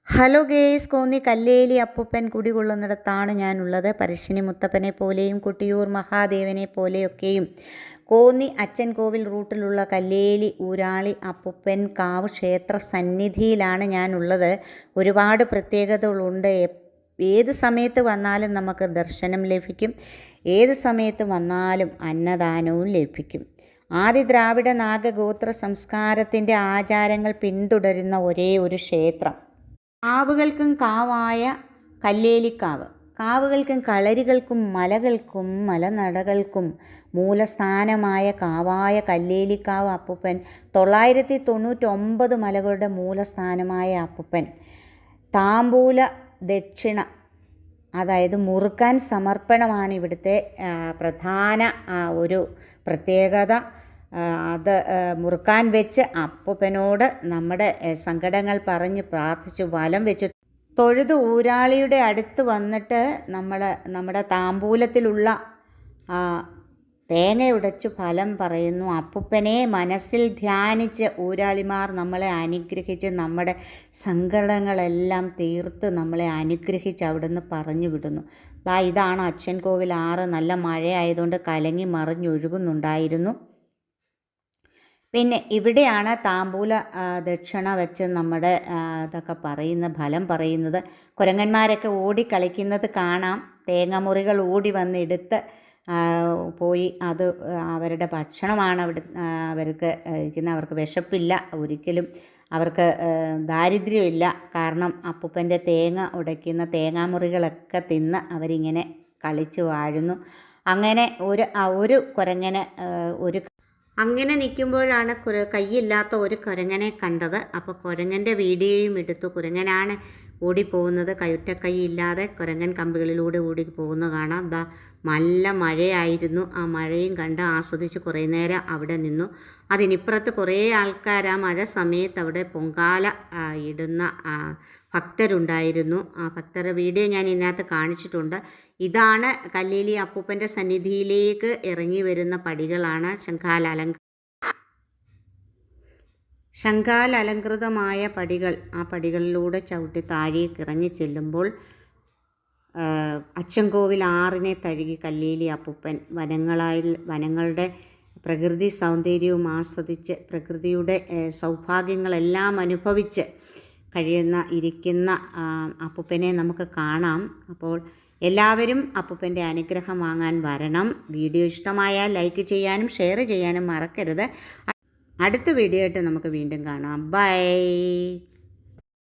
Hello guys, Konni Kalleli അപ്പൂപ്പൻ കുടികൊള്ളുന്നിടത്താണ് ഞാനുള്ളത്. പരശ്ശിനി മുത്തപ്പനെ പോലെയും കൊട്ടിയൂർ മഹാദേവനെ പോലെയൊക്കെയും കോന്നി അച്ഛൻ കോവിൽ റൂട്ടിലുള്ള കല്ലേലി ഊരാളി അപ്പൂപ്പൻ കാവ് ക്ഷേത്ര സന്നിധിയിലാണ് ഞാനുള്ളത്. ഒരുപാട് പ്രത്യേകതകളുണ്ട്. ഏത് സമയത്ത് വന്നാലും നമുക്ക് ദർശനം ലഭിക്കും. ഏത് സമയത്ത് വന്നാലും അന്നദാനവും ലഭിക്കും. ആദി ദ്രാവിഡ നാഗഗോത്ര സംസ്കാരത്തിൻ്റെ ആചാരങ്ങൾ പിന്തുടരുന്ന ഒരേ ഒരു ക്ഷേത്രം. കാവുകൾക്കും കാവായ കല്ലേലിക്കാവ്, കാവുകൾക്കും കളരികൾക്കും മലകൾക്കും മലനടകൾക്കും മൂലസ്ഥാനമായ കാവായ കല്ലേലിക്കാവ് അപ്പൂപ്പൻ 999 മലകളുടെ മൂലസ്ഥാനമായ അപ്പൂപ്പൻ താമ്പൂല ദക്ഷിണ, അതായത് മുറുക്കാൻ സമർപ്പണമാണ് ഇവിടുത്തെ പ്രധാന ഒരു പ്രത്യേകത. അത് മുറുക്കാൻ വെച്ച് അപ്പൂപ്പനോട് നമ്മുടെ സങ്കടങ്ങൾ പറഞ്ഞ് പ്രാർത്ഥിച്ച് വലം വെച്ച് തൊഴുത് ഊരാളിയുടെ അടുത്ത് വന്നിട്ട് നമ്മുടെ താമ്പൂലത്തിലുള്ള തേങ്ങ ഉടച്ച് ഫലം പറയുന്നു. അപ്പൂപ്പനെ മനസ്സിൽ ധ്യാനിച്ച് ഊരാളിമാർ നമ്മളെ അനുഗ്രഹിച്ച് നമ്മുടെ സങ്കടങ്ങളെല്ലാം തീർത്ത് നമ്മളെ അനുഗ്രഹിച്ച് അവിടുന്ന് പറഞ്ഞു വിടുന്നു. ഇതാണ് അച്ഛൻ കോവിൽ ആറ്. നല്ല മഴയായതുകൊണ്ട് കലങ്ങി മറിഞ്ഞൊഴുകുന്നുണ്ടായിരുന്നു. പിന്നെ ഇവിടെയാണ് താമ്പൂല ദക്ഷിണ വെച്ച് നമ്മുടെ ഇതൊക്കെ ഫലം പറയുന്നത്. കുരങ്ങന്മാരൊക്കെ ഓടിക്കളിക്കുന്നത് കാണാം. തേങ്ങാമുറികൾ ഓടി വന്നെടുത്ത് പോയി. അത് അവരുടെ ഭക്ഷണമാണ്. അവർക്ക് അവർക്ക് വിശപ്പില്ല, ഒരിക്കലും അവർക്ക് ദാരിദ്ര്യമില്ല. കാരണം അപ്പൂപ്പൻ്റെ തേങ്ങ ഉടയ്ക്കുന്ന തേങ്ങാമുറികളൊക്കെ തിന്ന് അവരിങ്ങനെ കളിച്ച് വാഴുന്നു. അങ്ങനെ ഒരു കുരങ്ങനെ അങ്ങനെ നിൽക്കുമ്പോഴാണ് കൈയില്ലാത്ത ഒരു കുരങ്ങനെ കണ്ടത്. അപ്പോൾ കുരങ്ങൻ്റെ വീഡിയോയും എടുത്തു. കുരങ്ങനാണ് ഓടിപ്പോകുന്നത്. കൈയില്ലാതെ കുരങ്ങൻ കമ്പികളിലൂടെ ഓടി പോകുന്നത് കാണാം. നല്ല മഴയായിരുന്നു. ആ മഴയും കണ്ട് ആസ്വദിച്ച് കുറേ നേരം അവിടെ നിന്നു. അതിനിപ്പുറത്ത് കുറേ ആൾക്കാർ ആ മഴ സമയത്ത് അവിടെ പൊങ്കാല ഇടുന്ന ഭക്തരുണ്ടായിരുന്നു. ആ ഭക്തരുടെ വീഡിയോ ഞാൻ ഇതിനകത്ത് കാണിച്ചിട്ടുണ്ട്. ഇതാണ് കല്ലേലി അപ്പൂപ്പൻ്റെ സന്നിധിയിലേക്ക് ഇറങ്ങി വരുന്ന പടികളാണ്. ശംഖാൽ അലങ്കൃതമായ പടികൾ. ആ പടികളിലൂടെ ചവിട്ടി താഴേക്ക് ഇറങ്ങി ചെല്ലുമ്പോൾ അച്ചൻകോവിൽ ആറിനെ തഴുകി കല്ലേലി അപ്പൂപ്പൻ വനങ്ങളുടെ പ്രകൃതി സൗന്ദര്യവും ആസ്വദിച്ച് പ്രകൃതിയുടെ സൗഭാഗ്യങ്ങളെല്ലാം അനുഭവിച്ച് ഇരിക്കുന്ന അപ്പൂപ്പനെ നമുക്ക് കാണാം. അപ്പോൾ എല്ലാവരും അപ്പൂപ്പൻ്റെ അനുഗ്രഹം വാങ്ങാൻ വരണം. വീഡിയോ ഇഷ്ടമായാൽ ലൈക്ക് ചെയ്യാനും ഷെയർ ചെയ്യാനും മറക്കരുത്. അടുത്ത വീഡിയോ ആയിട്ട് നമുക്ക് വീണ്ടും കാണാം. ബൈ.